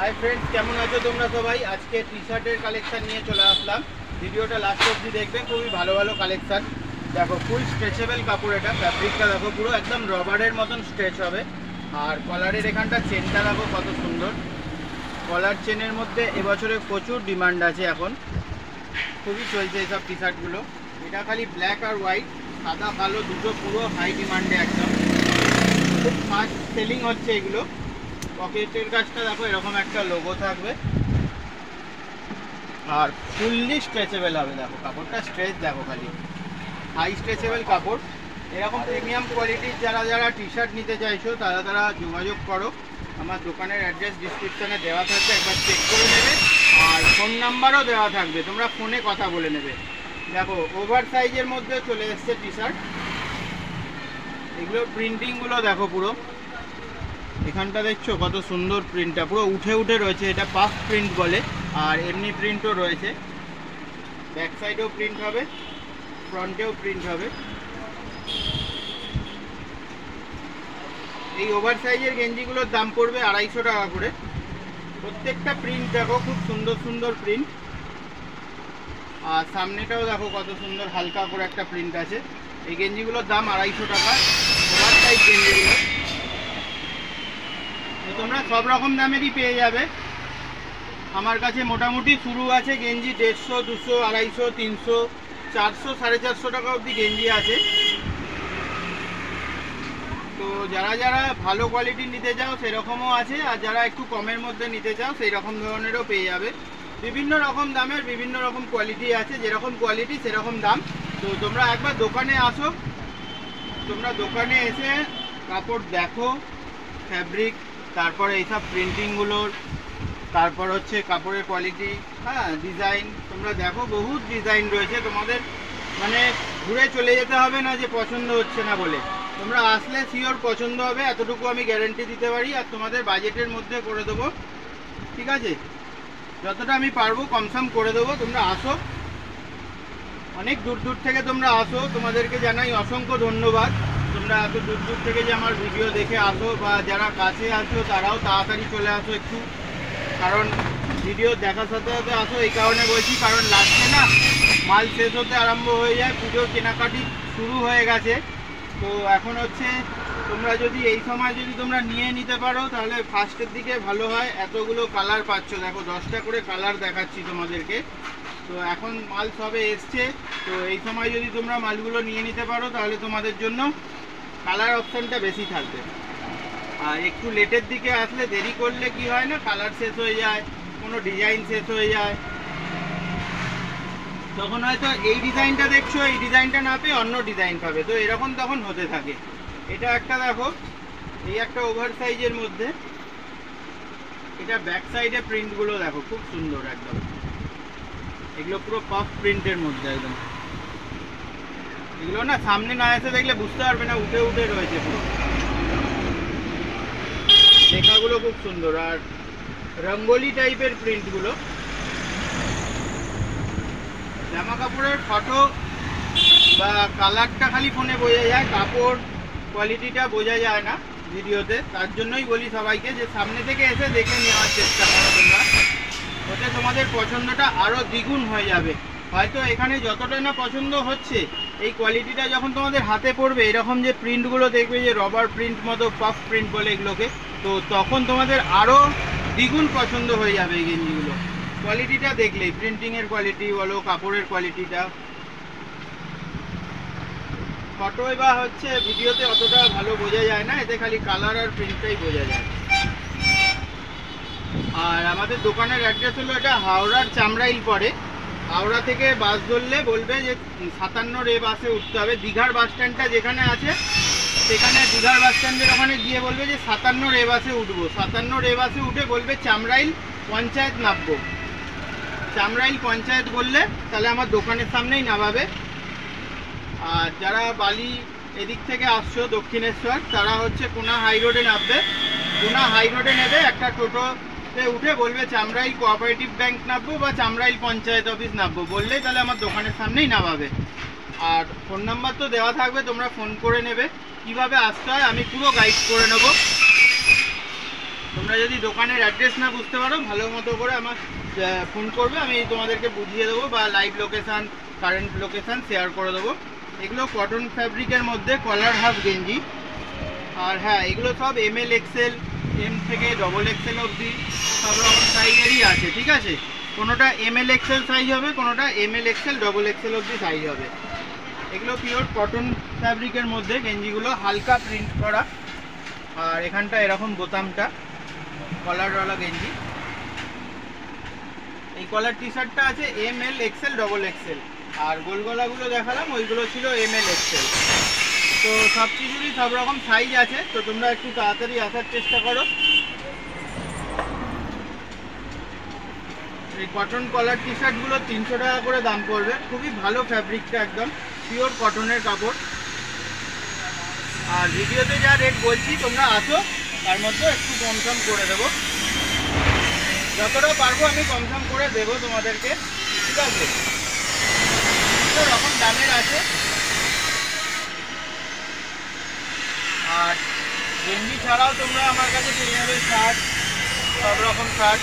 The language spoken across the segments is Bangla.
हाय फ्रेंड्स केमन आछो तोमरा सबाई। आज के टी शार्टर कलेक्शन निये चले आसलाम। भिडियोटा लास्ट अब्दि देखबे, खूबই ভালো ভালো কালেকশন। देखो फुल स्ट्रेचेबल কাপড়, এটা ফ্যাব্রিকটা দেখো পুরো একদম রবারের মতন স্ট্রেচ হবে। আর কলারের এখানটা চেনটা দেখো কত সুন্দর। কলার চেনের মধ্যে এবছরে প্রচুর ডিমান্ড আছে, এখন খুবই চলছে এইসব টি শার্টগুলো। এটা খালি ব্ল্যাক আর হোয়াইট, সাদা কালো দুটো পুরো হাই ডিমান্ডে, একদম খুব ফাস্ট সেলিং হচ্ছে এগুলো। পকেটের কাজটা দেখো এরকম একটা লোগো থাকবে আর ফুললি স্ট্রেচেবল হবে। দেখো কাপড়টা স্ট্রেচ দেখো, খালি হাই স্ট্রেচেবল কাপড়। এরকম প্রিমিয়াম কোয়ালিটির যারা যারা টি শার্ট নিতে চাইছো তারা তারা যোগাযোগ করো। আমার দোকানের অ্যাড্রেস ডিসক্রিপশনে দেওয়া থাকবে, একবার চেক করে নেবে। আর ফোন নাম্বারও দেওয়া থাকবে, তোমরা ফোনে কথা বলে নেবে। দেখো ওভার সাইজের মধ্যে চলে এসছে টি শার্ট। এগুলো প্রিন্টিংগুলো দেখো পুরো, এখানটা দেখছো কত সুন্দর প্রিন্টটা পুরো উঠে উঠে রয়েছে। এটা পাফ প্রিন্ট বলে, আর এমনি প্রিন্টও রয়েছে। ব্যাক সাইডেও প্রিন্ট হবে, ফ্রন্টেও প্রিন্ট হবে। এই ওভার সাইজের গেঞ্জিগুলোর দাম পড়বে 250 টাকা করে। প্রত্যেকটা প্রিন্ট দেখো খুব সুন্দর সুন্দর প্রিন্ট। আর সামনেটাও দেখো কত সুন্দর হালকা করে একটা প্রিন্ট আছে। এই গেঞ্জিগুলোর দাম 250 টাকা, ওভার সাইজ গেঞ্জিগুলো। তোমরা সব রকম দামেরই পেয়ে যাবে আমার কাছে। মোটামুটি শুরু আছে গেঞ্জি 150, 200, 250, 300, 400, 450 টাকা অবধি গেঞ্জি আছে। তো যারা যারা ভালো কোয়ালিটি নিতে চাও সেরকমও আছে, আর যারা একটু কমের মধ্যে নিতে চাও সেই রকম ধরনেরও পেয়ে যাবে। বিভিন্ন রকম দামের বিভিন্ন রকম কোয়ালিটি আছে, যেরকম কোয়ালিটি সেরকম দাম। তো তোমরা একবার দোকানে আসো, তোমরা দোকানে এসে কাপড় দেখো, ফ্যাব্রিক, তারপরে এইসব প্রিন্টিংগুলোর, তারপর হচ্ছে কাপড়ের কোয়ালিটি, হ্যাঁ ডিজাইন তোমরা দেখো। বহুত ডিজাইন রয়েছে, তোমাদের মানে ঘুরে চলে যেতে হবে না যে পছন্দ হচ্ছে না বলে। তোমরা আসলে শিওর পছন্দ হবে, এতটুকু আমি গ্যারেন্টি দিতে পারি। আর তোমাদের বাজেটের মধ্যে করে দেবো, ঠিক আছে? যতটা আমি পারবো কমসম করে দেবো। তোমরা আসো, অনেক দূর দূর থেকে তোমরা আসো, তোমাদেরকে জানাই অসংখ্য ধন্যবাদ। তোমরা এত দূর দূর থেকে যে আমার ভিডিও দেখে আসো, বা যারা কাছে আসো তারাও তাড়াতাড়ি চলে আসো একটু, কারণ ভিডিও দেখার সাথে সাথে আসো। এই কারণে বলছি, কারণ লাস্টে না মাল শেষ হতে আরম্ভ হয়ে যায়, পুজোর কেনাকাটি শুরু হয়ে গেছে। তো এখন হচ্ছে তোমরা যদি এই সময় যদি তোমরা নিয়ে নিতে পারো তাহলে ফার্স্টের দিকে ভালো হয়। এতগুলো কালার পাচ্ছ, দেখো 10টা করে কালার দেখাচ্ছি তোমাদেরকে। তো এখন মাল সবে এসছে, তো এই সময় যদি তোমরা মালগুলো নিয়ে নিতে পারো তাহলে তোমাদের জন্য কালার অপশানটা বেশি থাকবে। আর একটু লেটের দিকে আসলে, দেরি করলে কি হয় না, কালার শেষ হয়ে যায়, কোনো ডিজাইন শেষ হয়ে যায়, তখন হয়তো এই ডিজাইনটা দেখছো, এই ডিজাইনটা না পেয়ে অন্য ডিজাইন পাবে। তো এরকম তখন হতে থাকে। এটা একটা দেখো, এই একটা ওভার সাইজের মধ্যে, এটা ব্যাক সাইডে প্রিন্টগুলো দেখো খুব সুন্দর একদম। এগুলো পুরো পাফ প্রিন্টের মধ্যে একদম। এগুলো না সামনে না এসে দেখলে বুঝতে পারবে না, উঠে উঠে রয়েছে পুরো। লেখাগুলো খুব সুন্দর, আর রঙ্গোলি টাইপের প্রিন্টগুলো। জামা কাপড়ের ফটো বা কালারটা খালি ফোনে বোঝা যায়, কাপড় কোয়ালিটিটা বোঝা যায় না ভিডিওতে। তার জন্যই বলি সবাইকে যে সামনে থেকে এসে দেখে নেওয়ার চেষ্টা করো তোমরা, ওতে তোমাদের পছন্দটা আরও দ্বিগুণ হয়ে যাবে। হয়তো এখানে যতটা না পছন্দ হচ্ছে, এই কোয়ালিটিটা যখন তোমাদের হাতে পড়বে, এরকম যে প্রিন্টগুলো দেখবে যে রবার প্রিন্ট মতো, পাফ প্রিন্ট বলে এগুলোকে, তো তখন তোমাদের আরও দ্বিগুণ পছন্দ হয়ে যাবে এই গেঞ্জিগুলো। কোয়ালিটিটা দেখলেই, প্রিন্টিংয়ের কোয়ালিটি বলো, কাপড়ের কোয়ালিটিটা। ফটোয় বা হচ্ছে ভিডিওতে অতটা ভালো বোঝা যায় না, এতে খালি কালার আর প্রিন্টটাই বোঝা যায়। আর আমাদের দোকানের অ্যাড্রেস হলো, এটা হাওড়ার চামড়াইল পড়ে। হাওড়া থেকে বাস ধরলে বলবে যে 57 রে বাসে উঠতে হবে। দীঘার বাস স্ট্যান্ডটা যেখানে আছে, সেখানে দীঘার বাস স্ট্যান্ডের ওখানে গিয়ে বলবে যে 57 রে বাসে উঠবো। 57 রে বাসে উঠে বলবে চামড়াইল পঞ্চায়েত নামবো। চামড়াইল পঞ্চায়েত বললে তাহলে আমার দোকানের সামনেই নামাবে। আর যারা বালি এদিক থেকে আসছো দক্ষিণেশ্বর, তারা হচ্ছে কোনা হাই রোডে নামবে। কোনা হাই রোডে নেবে, একটা টোটোতে উঠে বলবে চামড়াইল কোঅপারেটিভ ব্যাংক নামবো বা চামড়াইল পঞ্চায়েত অফিস নামবো, বললেই তাহলে আমার দোকানের সামনেই নামাবে। আর ফোন নাম্বার তো দেওয়া থাকবে, তোমরা ফোন করে নেবে। কিভাবে আসতে হয় আমি পুরো গাইড করে নেব। তোমরা যদি দোকানের অ্যাড্রেস না বুঝতে পারো ভালো মতো করে আমার ফোন করবে, আমি তোমাদেরকে বুঝিয়ে দেবো বা live location, current location share করে দেবো। এগুলো কটন ফ্যাব্রিকের মধ্যে কলার হাফ গেঞ্জি। আর হ্যাঁ, এগুলো সব ML XL, M থেকে XXL অবধি সব রকম সাইজেরই আছে, ঠিক আছে। কোনোটা ML XL সাইজ হবে, কোনোটা ML XL XXL অবধি সাইজ হবে। এগুলো পিওর কটন ফ্যাব্রিকের মধ্যে গেঞ্জিগুলো, হালকা প্রিন্ট করা। আর এখানটা এরকম বোতামটা কলারওয়ালা গেঞ্জি। এই কলার টি শার্টটা আছে ML XL XXL, আর গোল গলাগুলো দেখালাম ওইগুলো ছিল ML XL। তো সব কিছুরই সব রকম সাইজ আছে, তো তোমরা একটু তাড়াতাড়ি আসার চেষ্টা করো। এই কটন কলার টি শার্টগুলো 300 টাকা করে দাম পড়বে, খুবই ভালো ফ্যাব্রিকটা, একদম পিওর কটনের কাপড়। আর ভিডিওতে যা রেট বলছি তোমরা আসো, তার মধ্যে একটু কম করে দেবো, যতটা পারবো আমি কম করে দেবো তোমাদেরকে, ঠিক আছে। বিভিন্ন রকম দামের আছে। আর গেঞ্জি ছাড়াও তোমরা আমার কাছে পেয়ে যাবে শার্ট, সব রকম শার্ট,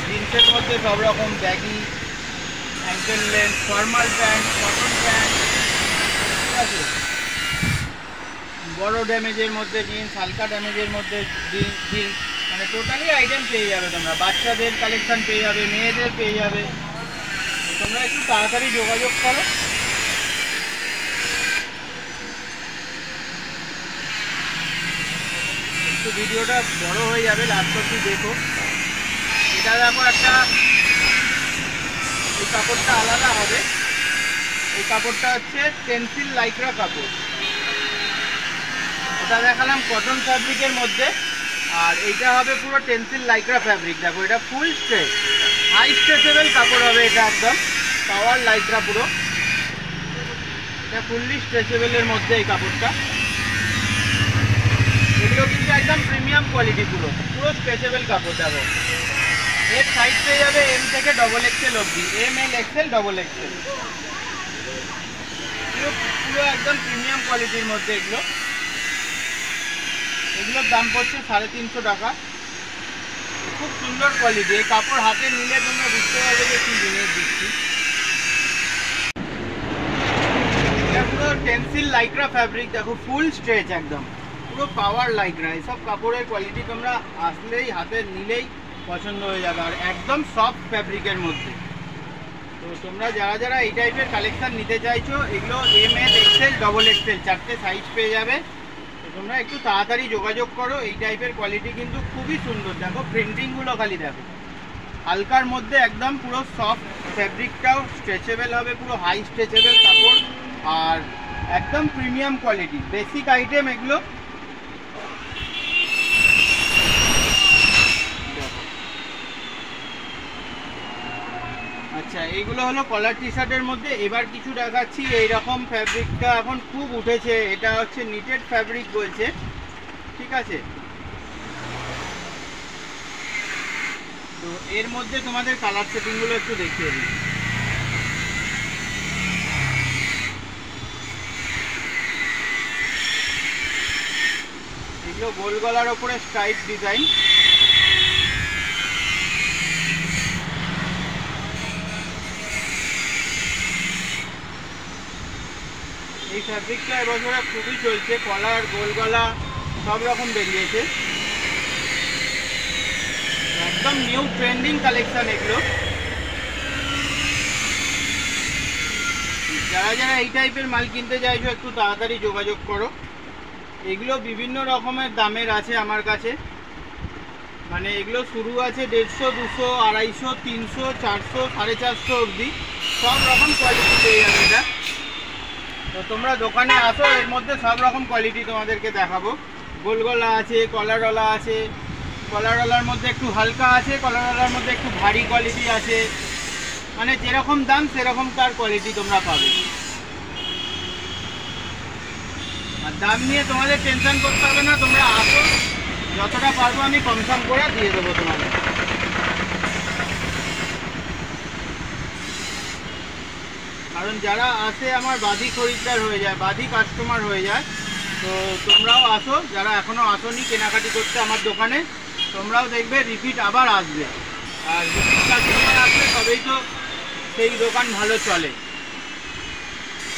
জিন্সের মধ্যে সব রকম baggy, ankle length, formal pant, cotton pant, ঠিক আছে। বড় ড্যামেজের মধ্যে জিন্স, হালকা ড্যামেজের মধ্যে জিন্স, মানে টোটালি আইটেম পেয়ে যাবে তোমরা। বাচ্চাদের কালেকশন পেয়ে যাবে, মেয়েদের পেয়ে যাবে। তোমরা একটু তাড়াতাড়ি যোগাযোগ করো। একটু ভিডিওটা বড় হয়ে যাবে, লাস্ট অবধি দেখো। এটা দেখো একটা, এই কাপড়টা আলাদা হবে। এই কাপড়টা হচ্ছে টেন্সিল লাইক্রা কাপড়। ওটা দেখালাম কটন ফ্যাব্রিকের মধ্যে, আর এইটা হবে পুরো টেন্সিল লাইক্রা ফ্যাব্রিক। দেখো এটা ফুল স্ট্রেচ, হাই স্ট্রেচেবল কাপড় হবে এটা, একদম পাওয়ার লাইক্রা পুরো। এটা ফুললি স্ট্রেচেবলের মধ্যে এই কাপড়টা। এগুলো কিন্তু একদম প্রিমিয়াম কোয়ালিটি, পুরো স্ট্রেচেবল কাপড়। দেখো এর সাইজ পেয়ে যাবে M থেকে XXL অবধি, ML XL XXL, পুরো একদম প্রিমিয়াম কোয়ালিটির মধ্যে এগুলো। এগুলোর দাম পড়ছে 350 টাকা। খুব সুন্দর কোয়ালিটি, এই কাপড় হাতে নিলে তোমরা বুঝতে পারবে যে কি জিনিস দিচ্ছি। এটা পুরো টেন্সিল লাইক্রা ফ্যাব্রিক, দেখো ফুল স্ট্রেচ, একদম পুরো পাওয়ার লাইক্রা। এইসব কাপড়ের কোয়ালিটি তোমরা আসলেই হাতে নিলেই পছন্দ হয়ে যাবে, আর একদম সফট ফ্যাব্রিকের মধ্যে। তো তোমরা যারা এই টাইপের কালেকশান নিতে চাইছো, এগুলো ML XL XXL চারটে সাইজ পেয়ে যাবে। তো তোমরা একটু তাড়াতাড়ি যোগাযোগ করো। এই টাইপের কোয়ালিটি কিন্তু খুবই সুন্দর। দেখো প্রিন্টিংগুলো খালি দেখো, হালকার মধ্যে একদম পুরো সফট, ফ্যাব্রিকটাও স্ট্রেচেবল হবে, পুরো হাই স্ট্রেচেবল কাপড়, আর একদম প্রিমিয়াম কোয়ালিটি, বেসিক আইটেম এগুলো। আচ্ছা, এইগুলো হলো কলার টি শার্টের মধ্যে। এবার কিছু দেখাচ্ছি, এইরকম ফ্যাব্রিকটা এখন খুব উঠেছে, এটা হচ্ছে নিটেড ফ্যাব্রিক বলছে, ঠিক আছে। তো এর মধ্যে তোমাদের কালার সেটিংগুলো একটু দেখিয়ে দিই। এগুলো গোল গলার ওপরে স্ট্রাইপ ডিজাইন। এই ফ্যাব্রিকটা এবছরে খুবই চলছে, কলার গোল গলা সব রকম বেরিয়েছে, একদম নিউ ট্রেন্ডিং কালেকশন এগুলো। যারা এই টাইপের মাল কিনতে চাইছো একটু তাড়াতাড়ি যোগাযোগ করো। এগুলো বিভিন্ন রকমের দামের আছে আমার কাছে, মানে এগুলো শুরু আছে 150, 200, 250, 300, 400, 450 অবধি সব রকম কোয়ালিটি পেয়ে যাবে এটা। তো তোমরা দোকানে আসো, এর মধ্যে সব রকম কোয়ালিটি তোমাদেরকে দেখাবো। গোল গলা আছে, কলারওয়ালা আছে, কলারওয়ালার মধ্যে একটু হালকা আছে, কলারওয়ালার মধ্যে একটু ভারী কোয়ালিটি আছে, মানে যেরকম দাম সেরকম তার কোয়ালিটি তোমরা পাবে। আর দাম নিয়ে তোমাদের টেনশন করতে হবে না, তোমরা আসো, যতটা পারবো আমি কম করে দিয়ে দেবো তোমাদের। কারণ যারা আসে আমার বাদি খরিদ্দার হয়ে যায়, বাদি কাস্টমার হয়ে যায়। তো তোমরাও আসো, যারা এখনও আসোনি কেনাকাটি করতে আমার দোকানে, তোমরাও দেখবে রিপিট আবার আসবে। আর রিপিট কাস্টমার আসলে তবেই তো সেই দোকান ভালো চলে।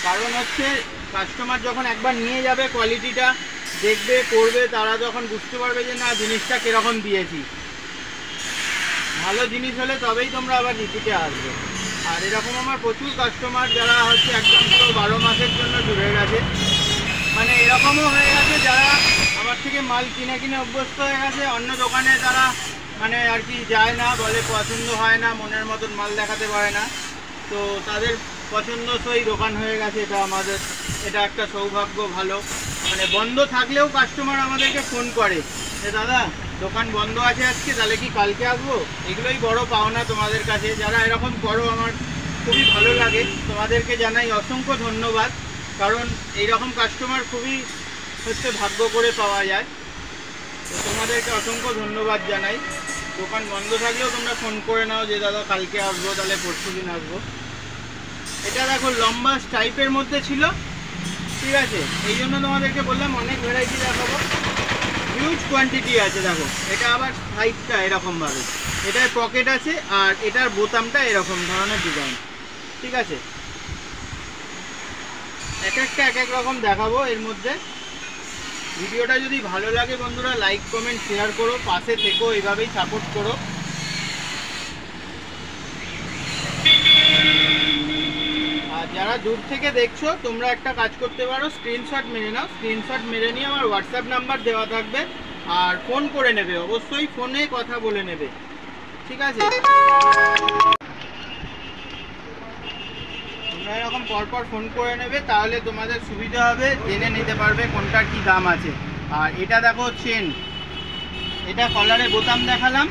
কারণ হচ্ছে কাস্টমার যখন একবার নিয়ে যাবে, কোয়ালিটিটা দেখবে, করবে, তারা যখন বুঝতে পারবে যে না জিনিসটা কীরকম দিয়েছি, ভালো জিনিস হলে তবেই তোমরা আবার রিপিটে আসবে। আর এরকম আমার প্রচুর কাস্টমার যারা হচ্ছে একদম পুরো 12 মাসের জন্য জুড়ে গেছে, মানে এরকমও হয়ে গেছে যারা আমার থেকে মাল কিনে কিনে অভ্যস্ত হয়ে গেছে, অন্য দোকানে তারা মানে আর কি যায় না, বলে পছন্দ হয় না, মনের মতন মাল দেখাতে পারে না। তো তাদের পছন্দসই দোকান হয়ে গেছে, এটা একটা সৌভাগ্য। ভালো মানে বন্ধ থাকলেও কাস্টমার আমাদেরকে ফোন করে যে দাদা দোকান বন্ধ আছে আজকে, তাহলে কি কালকে আসবো। এগুলোই বড় পাওনা তোমাদের কাছে, যারা এরকম করো আমার খুবই ভালো লাগে। তোমাদেরকে জানাই অসংখ্য ধন্যবাদ, কারণ এইরকম কাস্টমার খুবই হচ্ছে ভাগ্য করে পাওয়া যায়। তো তোমাদেরকে অসংখ্য ধন্যবাদ জানাই। দোকান বন্ধ থাকলেও তোমরা ফোন করে নাও যে দাদা কালকে আসবো, তাহলে পরশু দিন আসবো। এটা দেখো লম্বা স্টাইপের মধ্যে ছিল, ঠিক আছে, এই জন্য তোমাদেরকে বললাম অনেক ভ্যারাইটি দেখাবো, হিউজ কোয়ান্টিটি আছে। দেখো এটা আবার সাইডটা এরকমভাবে, এটার পকেট আছে আর এটার বোতামটা এরকম ধরনের ডিজাইন, ঠিক আছে। এক একটা এক এক রকম দেখাবো এর মধ্যে। ভিডিওটা যদি ভালো লাগে বন্ধুরা লাইক কমেন্ট শেয়ার করো, পাশে থেকো, এইভাবেই সাপোর্ট করো। আর যারা দূর থেকে দেখছো তোমরা একটা কাজ করতে পারো, স্ক্রিনশট মেরে নাও। স্ক্রিনশট মেরে নিয়ে আমার হোয়াটসঅ্যাপ নাম্বার দেওয়া থাকবে, আর ফোন করে নেবে, অবশ্যই ফোনে কথা বলে নেবে, ঠিক আছে। তোমরা এরকম পরপর ফোন করে নেবে, তাহলে তোমাদের সুবিধা হবে, জেনে নিতে পারবে কোনটার কি দাম আছে। আর এটা দেখো চেন, এটা কলারে বোতাম দেখালাম,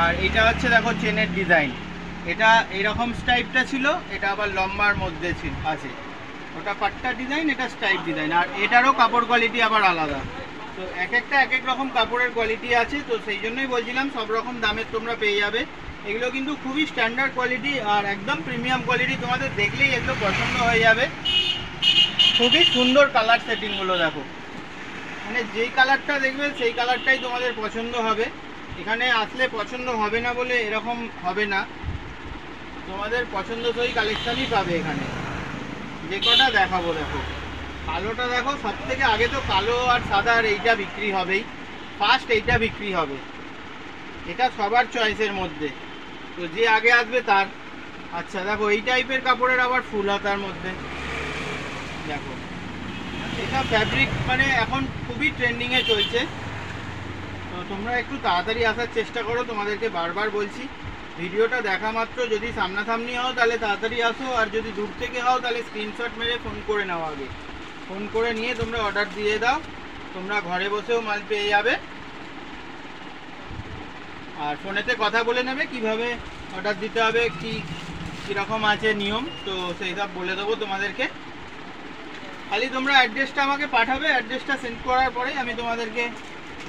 আর এটা হচ্ছে দেখো চেনের ডিজাইন। এটা এরকম স্টাইপটা ছিল, এটা আবার লম্বার মধ্যে আছে, ওটা পাট্টা ডিজাইন, এটা স্টাইপ ডিজাইন। আর এটারও কাপড় কোয়ালিটি আবার আলাদা। তো এক একটা এক এক রকম কাপড়ের কোয়ালিটি আছে, তো সেই জন্যই বলছিলাম সব রকম দামের তোমরা পেয়ে যাবে। এগুলো কিন্তু খুবই স্ট্যান্ডার্ড কোয়ালিটি আর একদম প্রিমিয়াম কোয়ালিটি, তোমাদের দেখলেই এগুলো পছন্দ হয়ে যাবে। খুবই সুন্দর কালার সেটিংগুলো দেখো, মানে যেই কালারটা দেখবে সেই কালারটাই তোমাদের পছন্দ হবে। এখানে আসলে পছন্দ হবে না বলে এরকম হবে না, তোমাদের পছন্দসই কালেকশানই পাবে এখানে। যে কটা দেখাবো দেখো, কালোটা দেখো, সব থেকে আগে তো কালো আর সাদা এইটা বিক্রি হবেই, ফার্স্ট এইটা বিক্রি হবে, এটা সবার চয়েসের মধ্যে, তো যে আগে আসবে তার। আচ্ছা দেখো এই টাইপের কাপড়ের আবার ফুল হাতার মধ্যে দেখো, এটা ফ্যাব্রিক মানে এখন খুবই ট্রেন্ডিংয়ে চলছে। তো তোমরা একটু তাড়াতাড়ি আসার চেষ্টা করো, তোমাদেরকে বারবার বলছি। ভিডিওটা দেখা মাত্র যদি সামনাসামনি হও তাহলে তাড়াতাড়ি আসো, আর যদি দূর থেকে হও তাহলে স্ক্রিনশট মেরে ফোন করে নাও আগে। ফোন করে নিয়ে তোমরা অর্ডার দিয়ে দাও, তোমরা ঘরে বসেও মাল পেয়ে যাবে। আর ফোনেতে কথা বলে নেবে কিভাবে অর্ডার দিতে হবে, কীরকম আছে নিয়ম, তো সেই সব বলে দেবো তোমাদেরকে। খালি তোমরা অ্যাড্রেসটা আমাকে পাঠাবে, অ্যাড্রেসটা সেন্ড করার পরে আমি তোমাদেরকে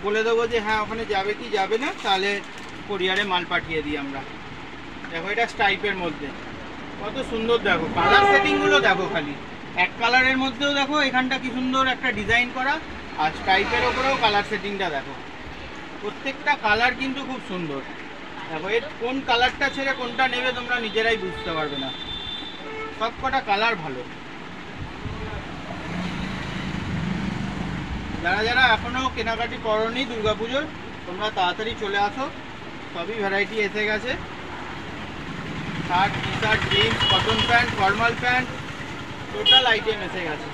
বলে দেবো যে হ্যাঁ ওখানে যাবে কি যাবে না, তাহলে কোরিয়ারে মাল পাঠিয়ে দিই আমরা। দেখো এটা স্টাইপের মধ্যে কত সুন্দর, দেখো কালার সেটিংগুলো দেখো, খালি এক কালারের মধ্যেও দেখো এখানটা কি সুন্দর একটা ডিজাইন করা, আর স্টাইপের ওপরেও কালার সেটিংটা দেখো, প্রত্যেকটা কালার কিন্তু খুব সুন্দর। দেখো এর কোন কালারটা ছেড়ে কোনটা নেবে তোমরা নিজেরাই বুঝতে পারবে না, সব কটা কালার ভালো। যারা যারা এখনও কেনাকাটি করোনি দুর্গাপুজোর, তোমরা তাড়াতাড়ি চলে আসো, সবই ভ্যারাইটি এসে গেছে। Shirt, T shirt, jeans, cotton pant, formal pant, total item এসে গেছে।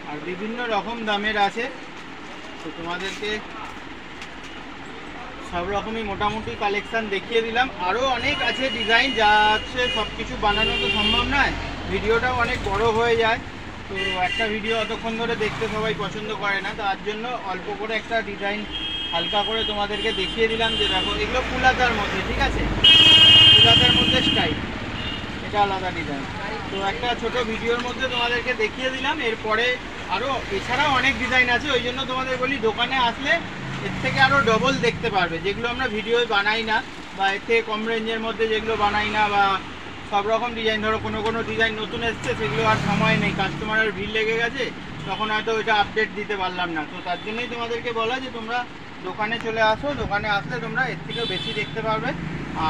আর বিভিন্ন রকম দামের আছে, তো তোমাদেরকে সব রকমই মোটামুটি কালেকশান দেখিয়ে দিলাম। আরও অনেক আছে ডিজাইন, যা আছে সব কিছু বানানো তো সম্ভব নয়, ভিডিওটাও অনেক বড় হয়ে যায়, তো একটা ভিডিও অতক্ষণ ধরে দেখতে সবাই পছন্দ করে না, তার জন্য অল্প করে একটা ডিজাইন হালকা করে তোমাদেরকে দেখিয়ে দিলাম। যে দেখো এগুলো ফুলাতার মধ্যে, ঠিক আছে, ফুলাতার মধ্যে স্টাইল, এটা আলাদা ডিজাইন। তো একটা ছোট ভিডিওর মধ্যে তোমাদেরকে দেখিয়ে দিলাম। এরপরে আরও এছাড়াও অনেক ডিজাইন আছে, ওই জন্য তোমাদের বলি দোকানে আসলে এর থেকে আরও ডবল দেখতে পারবে, যেগুলো আমরা ভিডিও বানাই না, বা এর থেকে কম রেঞ্জের মধ্যে যেগুলো বানাই না, বা সব রকম ডিজাইন, ধরো কোনো ডিজাইন নতুন এসছে সেগুলো আর সময় নেই, কাস্টমারের ভিড় লেগে গেছে, তখন হয়তো ওইটা আপডেট দিতে পারলাম না। তো তার জন্যই তোমাদেরকে বলা যে তোমরা দোকানে চলে আসো, দোকানে আসলে তোমরা এর থেকেও বেশি দেখতে পারবে।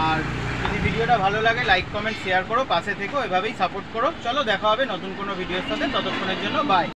আর যদি ভিডিওটা ভালো লাগে লাইক কমেন্ট শেয়ার করো, পাশে থেকো, এভাবেই সাপোর্ট করো। চলো দেখা হবে নতুন কোনো ভিডিওর সাথে, ততক্ষণের জন্য বাই।